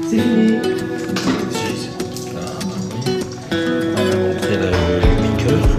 C'est fini. On va montrer le piqueur.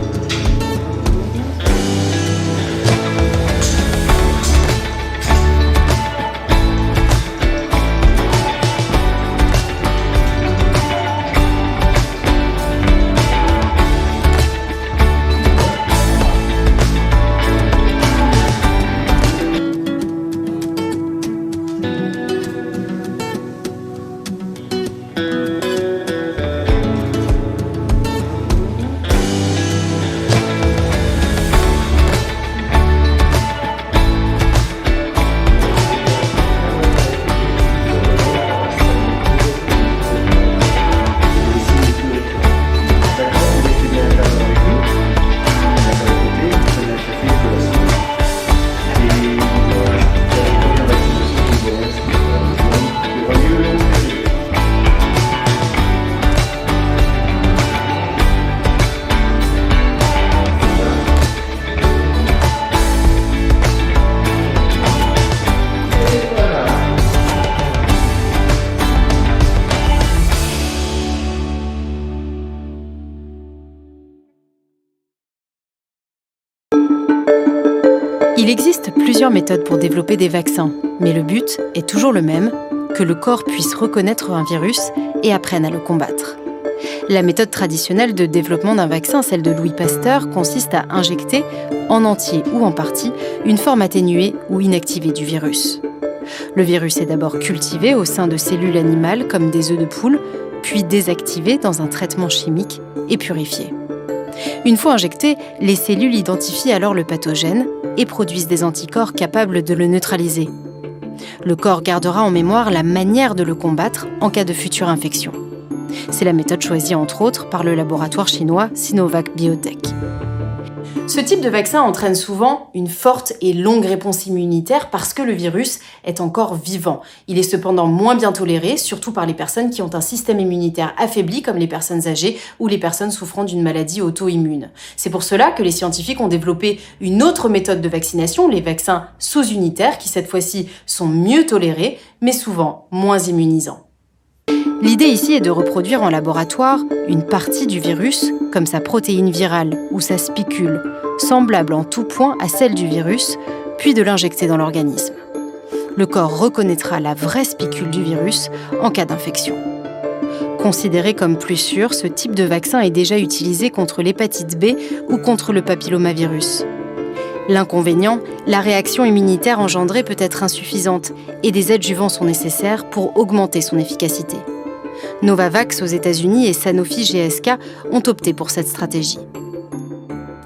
Il existe plusieurs méthodes pour développer des vaccins, mais le but est toujours le même, que le corps puisse reconnaître un virus et apprenne à le combattre. La méthode traditionnelle de développement d'un vaccin, celle de Louis Pasteur, consiste à injecter, en entier ou en partie, une forme atténuée ou inactivée du virus. Le virus est d'abord cultivé au sein de cellules animales comme des œufs de poule, puis désactivé dans un traitement chimique et purifié. Une fois injecté, les cellules identifient alors le pathogène et produisent des anticorps capables de le neutraliser. Le corps gardera en mémoire la manière de le combattre en cas de future infection. C'est la méthode choisie entre autres par le laboratoire chinois Sinovac Biotech. Ce type de vaccin entraîne souvent une forte et longue réponse immunitaire parce que le virus est encore vivant. Il est cependant moins bien toléré, surtout par les personnes qui ont un système immunitaire affaibli, comme les personnes âgées ou les personnes souffrant d'une maladie auto-immune. C'est pour cela que les scientifiques ont développé une autre méthode de vaccination, les vaccins sous-unitaires, qui cette fois-ci sont mieux tolérés, mais souvent moins immunisants. L'idée ici est de reproduire en laboratoire une partie du virus, comme sa protéine virale ou sa spicule, semblable en tout point à celle du virus, puis de l'injecter dans l'organisme. Le corps reconnaîtra la vraie spicule du virus en cas d'infection. Considéré comme plus sûr, ce type de vaccin est déjà utilisé contre l'hépatite B ou contre le papillomavirus. L'inconvénient, la réaction immunitaire engendrée peut être insuffisante et des adjuvants sont nécessaires pour augmenter son efficacité. Novavax aux États-Unis et Sanofi GSK ont opté pour cette stratégie.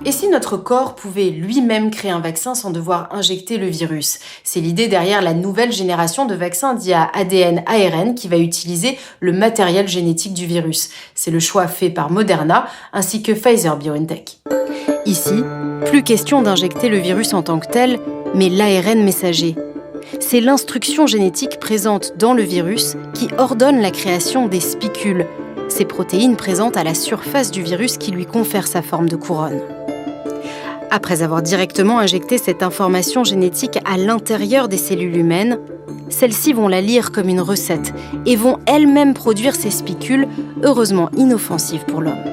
Et si notre corps pouvait lui-même créer un vaccin sans devoir injecter le virus? C'est l'idée derrière la nouvelle génération de vaccins dits à ADN-ARN qui va utiliser le matériel génétique du virus. C'est le choix fait par Moderna ainsi que Pfizer-BioNTech. Ici, plus question d'injecter le virus en tant que tel, mais l'ARN messager. C'est l'instruction génétique présente dans le virus qui ordonne la création des spicules, ces protéines présentes à la surface du virus qui lui confèrent sa forme de couronne. Après avoir directement injecté cette information génétique à l'intérieur des cellules humaines, celles-ci vont la lire comme une recette et vont elles-mêmes produire ces spicules, heureusement inoffensives pour l'homme.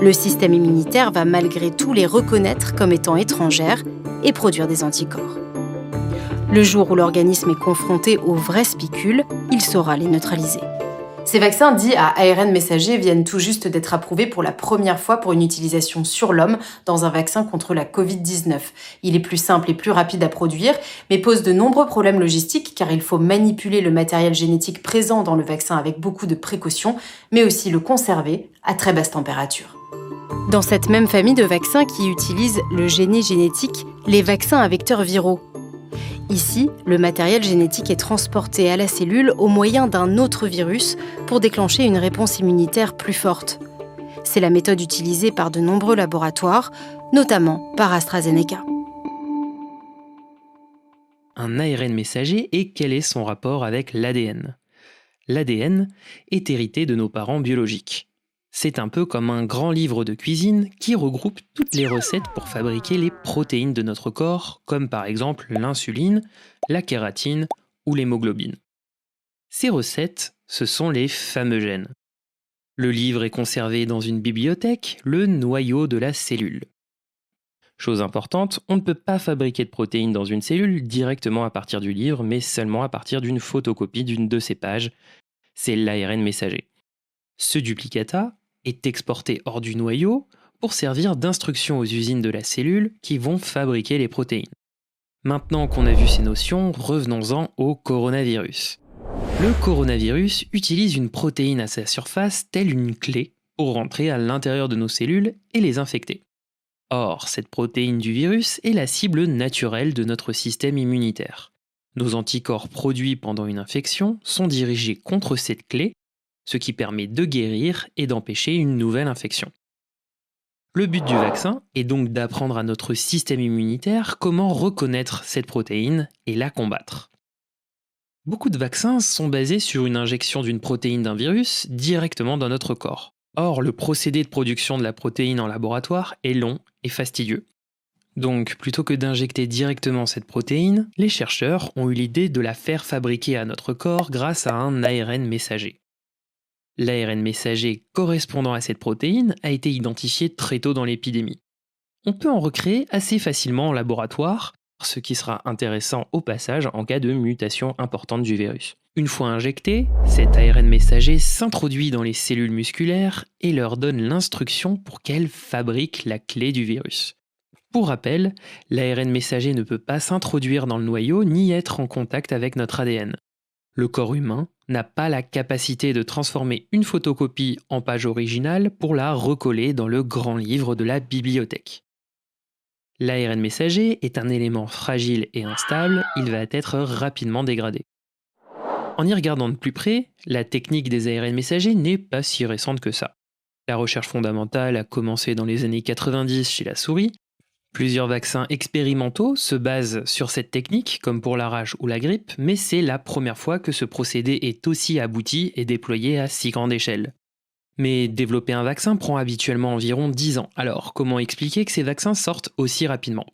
Le système immunitaire va malgré tout les reconnaître comme étant étrangères et produire des anticorps. Le jour où l'organisme est confronté aux vraies spicules, il saura les neutraliser. Ces vaccins dits à ARN messager viennent tout juste d'être approuvés pour la première fois pour une utilisation sur l'homme dans un vaccin contre la Covid-19. Il est plus simple et plus rapide à produire, mais pose de nombreux problèmes logistiques car il faut manipuler le matériel génétique présent dans le vaccin avec beaucoup de précautions, mais aussi le conserver à très basse température. Dans cette même famille de vaccins qui utilisent le génie génétique, les vaccins à vecteurs viraux. Ici, le matériel génétique est transporté à la cellule au moyen d'un autre virus pour déclencher une réponse immunitaire plus forte. C'est la méthode utilisée par de nombreux laboratoires, notamment par AstraZeneca. Un ARN messager et quel est son rapport avec l'ADN? L'ADN est hérité de nos parents biologiques. C'est un peu comme un grand livre de cuisine qui regroupe toutes les recettes pour fabriquer les protéines de notre corps, comme par exemple l'insuline, la kératine ou l'hémoglobine. Ces recettes ce sont les fameux gènes. Le livre est conservé dans une bibliothèque, le noyau de la cellule. Chose importante, on ne peut pas fabriquer de protéines dans une cellule directement à partir du livre, mais seulement à partir d'une photocopie d'une de ses pages. C'est l'ARN messager. Ce duplicata est exporté hors du noyau pour servir d'instruction aux usines de la cellule qui vont fabriquer les protéines. Maintenant qu'on a vu ces notions, revenons-en au coronavirus. Le coronavirus utilise une protéine à sa surface telle une clé pour rentrer à l'intérieur de nos cellules et les infecter. Or, cette protéine du virus est la cible naturelle de notre système immunitaire. Nos anticorps produits pendant une infection sont dirigés contre cette clé, ce qui permet de guérir et d'empêcher une nouvelle infection. Le but du vaccin est donc d'apprendre à notre système immunitaire comment reconnaître cette protéine et la combattre. Beaucoup de vaccins sont basés sur une injection d'une protéine d'un virus directement dans notre corps. Or, le procédé de production de la protéine en laboratoire est long et fastidieux. Donc, plutôt que d'injecter directement cette protéine, les chercheurs ont eu l'idée de la faire fabriquer à notre corps grâce à un ARN messager. L'ARN messager correspondant à cette protéine a été identifié très tôt dans l'épidémie. On peut en recréer assez facilement en laboratoire, ce qui sera intéressant au passage en cas de mutation importante du virus. Une fois injecté, cet ARN messager s'introduit dans les cellules musculaires et leur donne l'instruction pour qu'elles fabriquent la clé du virus. Pour rappel, l'ARN messager ne peut pas s'introduire dans le noyau ni être en contact avec notre ADN. Le corps humain n'a pas la capacité de transformer une photocopie en page originale pour la recoller dans le grand livre de la bibliothèque. L'ARN messager est un élément fragile et instable, il va être rapidement dégradé. En y regardant de plus près, la technique des ARN messagers n'est pas si récente que ça. La recherche fondamentale a commencé dans les années 90 chez la souris. Plusieurs vaccins expérimentaux se basent sur cette technique, comme pour la rage ou la grippe, mais c'est la première fois que ce procédé est aussi abouti et déployé à si grande échelle. Mais développer un vaccin prend habituellement environ 10 ans. Alors, comment expliquer que ces vaccins sortent aussi rapidement ?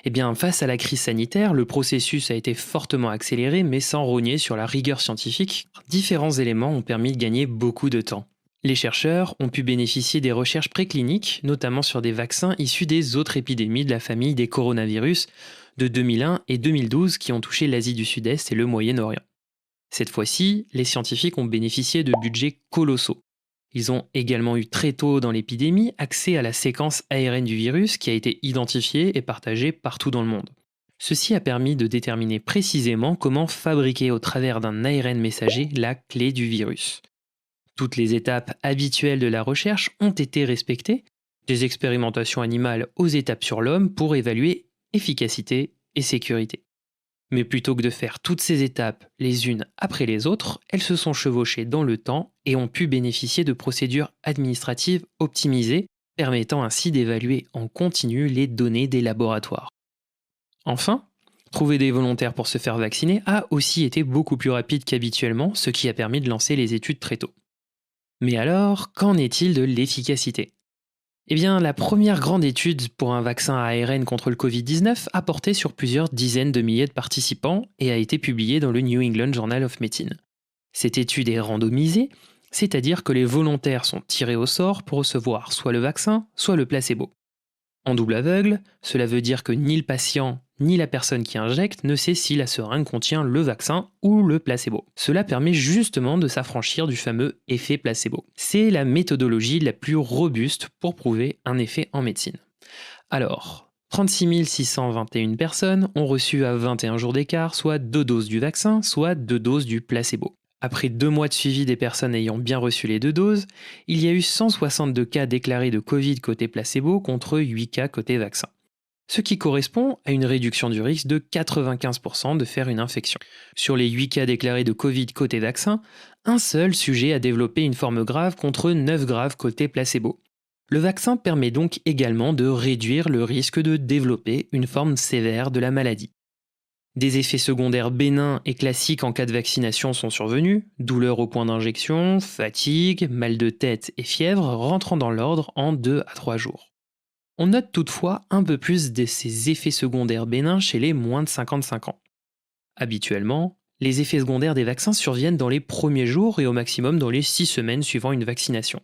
Eh bien, face à la crise sanitaire, le processus a été fortement accéléré, mais sans rogner sur la rigueur scientifique. Différents éléments ont permis de gagner beaucoup de temps. Les chercheurs ont pu bénéficier des recherches précliniques, notamment sur des vaccins issus des autres épidémies de la famille des coronavirus de 2001 et 2012 qui ont touché l'Asie du Sud-Est et le Moyen-Orient. Cette fois-ci, les scientifiques ont bénéficié de budgets colossaux. Ils ont également eu très tôt dans l'épidémie accès à la séquence ARN du virus qui a été identifiée et partagée partout dans le monde. Ceci a permis de déterminer précisément comment fabriquer au travers d'un ARN messager la clé du virus. Toutes les étapes habituelles de la recherche ont été respectées, des expérimentations animales aux étapes sur l'homme pour évaluer efficacité et sécurité. Mais plutôt que de faire toutes ces étapes les unes après les autres, elles se sont chevauchées dans le temps et ont pu bénéficier de procédures administratives optimisées, permettant ainsi d'évaluer en continu les données des laboratoires. Enfin, trouver des volontaires pour se faire vacciner a aussi été beaucoup plus rapide qu'habituellement, ce qui a permis de lancer les études très tôt. Mais alors, qu'en est-il de l'efficacité ? Eh bien, la première grande étude pour un vaccin à ARN contre le Covid-19 a porté sur plusieurs dizaines de milliers de participants et a été publiée dans le New England Journal of Medicine. Cette étude est randomisée, c'est-à-dire que les volontaires sont tirés au sort pour recevoir soit le vaccin, soit le placebo. En double aveugle, cela veut dire que ni le patient ni la personne qui injecte ne sait si la seringue contient le vaccin ou le placebo. Cela permet justement de s'affranchir du fameux effet placebo. C'est la méthodologie la plus robuste pour prouver un effet en médecine. Alors, 36 621 personnes ont reçu à 21 jours d'écart soit 2 doses du vaccin, soit 2 doses du placebo. Après 2 mois de suivi des personnes ayant bien reçu les 2 doses, il y a eu 162 cas déclarés de Covid côté placebo contre 8 cas côté vaccin. Ce qui correspond à une réduction du risque de 95% de faire une infection. Sur les 8 cas déclarés de Covid côté vaccin, un seul sujet a développé une forme grave contre 9 graves côté placebo. Le vaccin permet donc également de réduire le risque de développer une forme sévère de la maladie. Des effets secondaires bénins et classiques en cas de vaccination sont survenus, douleur au point d'injection, fatigue, mal de tête et fièvre rentrant dans l'ordre en 2 à 3 jours. On note toutefois un peu plus de ces effets secondaires bénins chez les moins de 55 ans. Habituellement, Les effets secondaires des vaccins surviennent dans les premiers jours et au maximum dans les 6 semaines suivant une vaccination.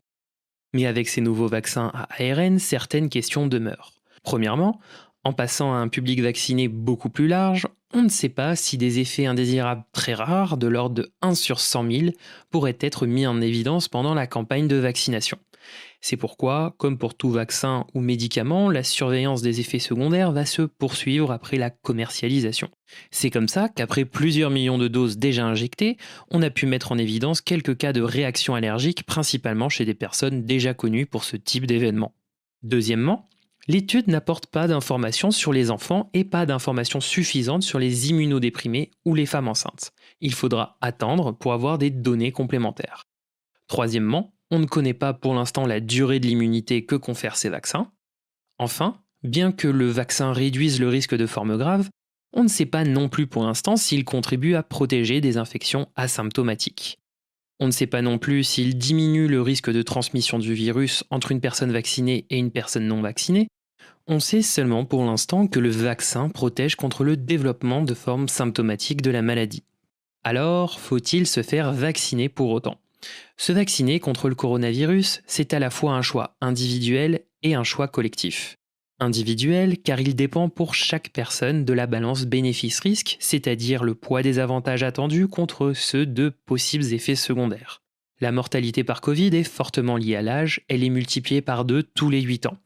Mais avec ces nouveaux vaccins à ARN, certaines questions demeurent. Premièrement, en passant à un public vacciné beaucoup plus large, on ne sait pas si des effets indésirables très rares, de l'ordre de 1 sur 100 000, pourraient être mis en évidence pendant la campagne de vaccination. C'est pourquoi, comme pour tout vaccin ou médicament, la surveillance des effets secondaires va se poursuivre après la commercialisation. C'est comme ça qu'après plusieurs millions de doses déjà injectées, on a pu mettre en évidence quelques cas de réactions allergiques, principalement chez des personnes déjà connues pour ce type d'événement. Deuxièmement, l'étude n'apporte pas d'informations sur les enfants et pas d'informations suffisantes sur les immunodéprimés ou les femmes enceintes. Il faudra attendre pour avoir des données complémentaires. Troisièmement, on ne connaît pas pour l'instant la durée de l'immunité que confèrent ces vaccins. Enfin, bien que le vaccin réduise le risque de formes graves, on ne sait pas non plus pour l'instant s'il contribue à protéger des infections asymptomatiques. On ne sait pas non plus s'il diminue le risque de transmission du virus entre une personne vaccinée et une personne non vaccinée. On sait seulement pour l'instant que le vaccin protège contre le développement de formes symptomatiques de la maladie. Alors, faut-il se faire vacciner pour autant ? Se vacciner contre le coronavirus, c'est à la fois un choix individuel et un choix collectif. Individuel car il dépend pour chaque personne de la balance bénéfice-risque, c'est-à-dire le poids des avantages attendus contre ceux de possibles effets secondaires. La mortalité par Covid est fortement liée à l'âge, elle est multipliée par 2 tous les 8 ans.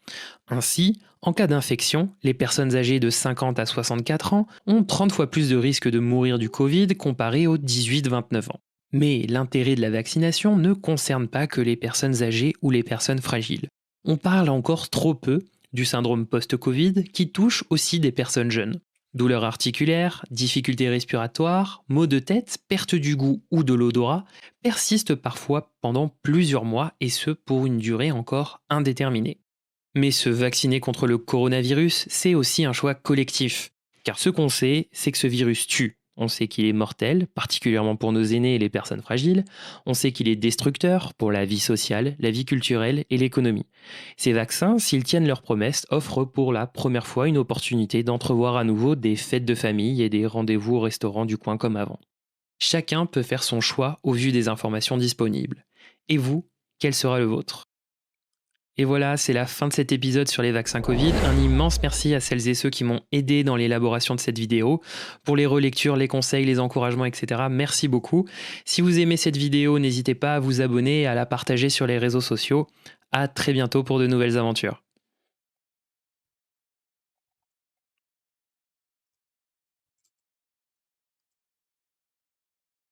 Ainsi, en cas d'infection, les personnes âgées de 50 à 64 ans ont 30 fois plus de risques de mourir du Covid comparé aux 18-29 ans. Mais l'intérêt de la vaccination ne concerne pas que les personnes âgées ou les personnes fragiles. On parle encore trop peu du syndrome post-Covid qui touche aussi des personnes jeunes. Douleurs articulaires, difficultés respiratoires, maux de tête, perte du goût ou de l'odorat persistent parfois pendant plusieurs mois et ce pour une durée encore indéterminée. Mais se vacciner contre le coronavirus, c'est aussi un choix collectif. Car ce qu'on sait, c'est que ce virus tue. On sait qu'il est mortel, particulièrement pour nos aînés et les personnes fragiles. On sait qu'il est destructeur pour la vie sociale, la vie culturelle et l'économie. Ces vaccins, s'ils tiennent leurs promesses, offrent pour la première fois une opportunité d'entrevoir à nouveau des fêtes de famille et des rendez-vous au restaurant du coin comme avant. Chacun peut faire son choix au vu des informations disponibles. Et vous, quel sera le vôtre ? Et voilà, c'est la fin de cet épisode sur les vaccins Covid. Un immense merci à celles et ceux qui m'ont aidé dans l'élaboration de cette vidéo. Pour les relectures, les conseils, les encouragements, etc. Merci beaucoup. Si vous aimez cette vidéo, n'hésitez pas à vous abonner et à la partager sur les réseaux sociaux. À très bientôt pour de nouvelles aventures.